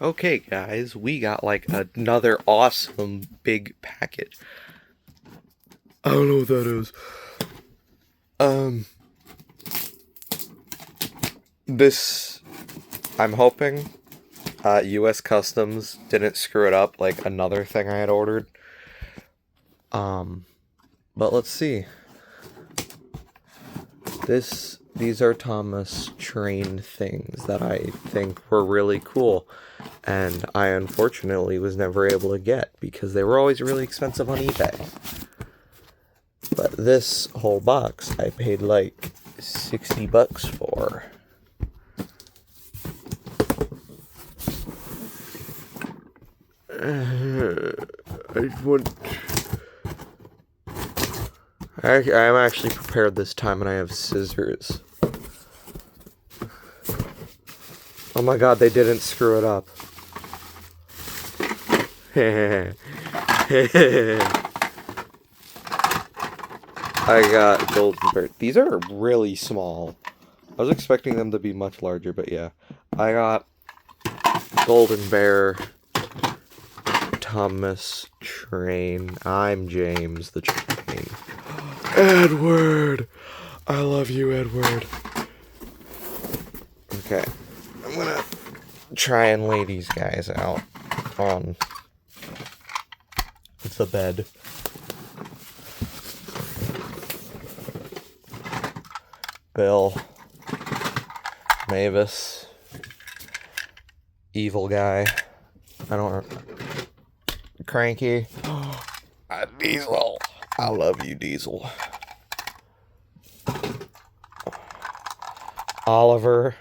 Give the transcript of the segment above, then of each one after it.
Okay, guys, we got like another awesome big package. I don't know what that is. Um, this, I'm hoping, U.S. Customs didn't screw it up like another thing I had ordered. Um, but let's see. These are Thomas Train things that I think were really cool, and I unfortunately was never able to get because they were always really expensive on eBay. But this whole box I paid like $60 for. I'm actually prepared this time, and I have scissors. Oh my god, they didn't screw it up. I got Golden Bear. These are really small. I was expecting them to be much larger, but yeah. I got Golden Bear, Thomas Train. I'm James the Train. Edward! I love you, Edward. Okay. I'm gonna try and lay these guys out on the bed. Bill, Mavis, evil guy. I don't. Cranky. Diesel. I love you, Diesel. Oliver.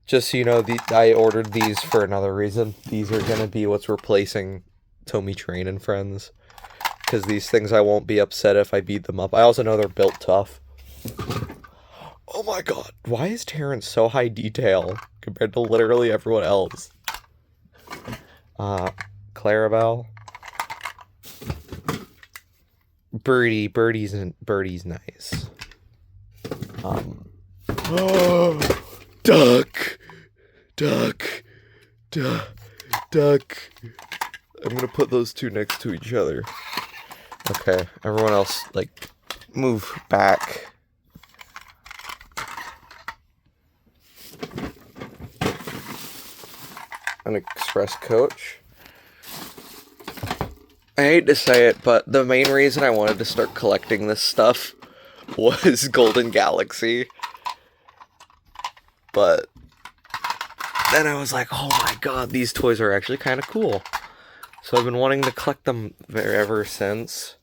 Just so you know, I ordered these for another reason. These are gonna be what's replacing Tommy Train and Friends. Because these things I won't be upset if I beat them up. I also know they're built tough. Oh my god, why is Terrence so high detail compared to literally everyone else? Clarabelle. Birdie's nice. Duck. I'm gonna put those two next to each other. Okay, everyone else, like, move back. An express coach. I hate to say it, but the main reason I wanted to start collecting this stuff was Golden Galaxy. But then I was like, oh my god, these toys are actually kind of cool. So I've been wanting to collect them ever since.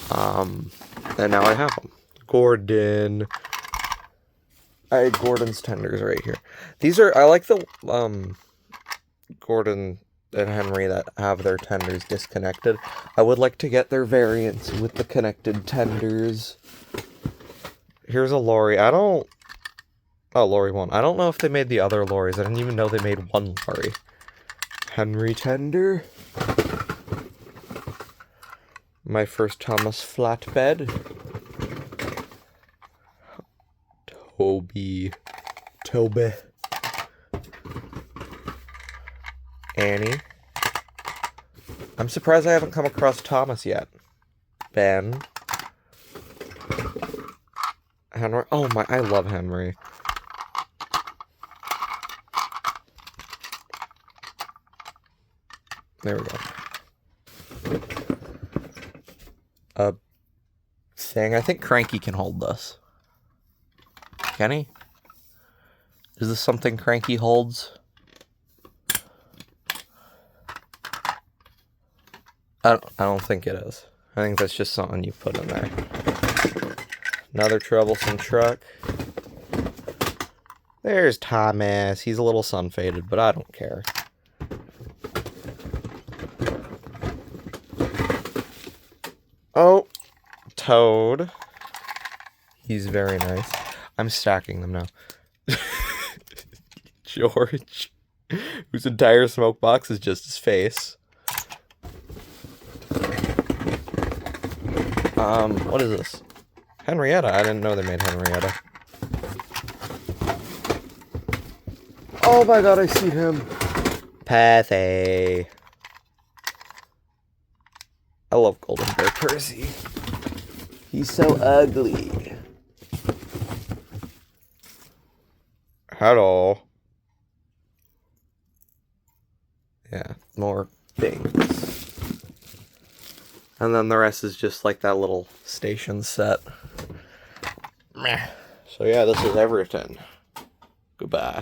And now I have them. Gordon. I had Gordon's tenders right here. These are, I like the, Gordon and Henry that have their tenders disconnected. I would like to get their variants with the connected tenders. Here's a Lori. Oh, Lori 1. I don't know if they made the other Loris. I didn't even know they made one Lori. Henry tender. My first Thomas flatbed. Toby. Annie. I'm surprised I haven't come across Thomas yet. Ben. Henry. Oh my, I love Henry. There we go. Thing. I think Cranky can hold this. Can he? Is this something Cranky holds? I don't think it is. I think that's just something you put in there. Another troublesome truck. There's Thomas. He's a little sun-faded, but I don't care. Oh, Toad. He's very nice. I'm stacking them now. George, whose entire smoke box is just his face. What is this? Henrietta. I didn't know they made Henrietta. Oh my god, I see him. Pathy. I love Golden Bear Percy. He's so ugly. Hello. Yeah, more things. And then the rest is just like that little station set. Meh. So yeah, this is everything. Goodbye.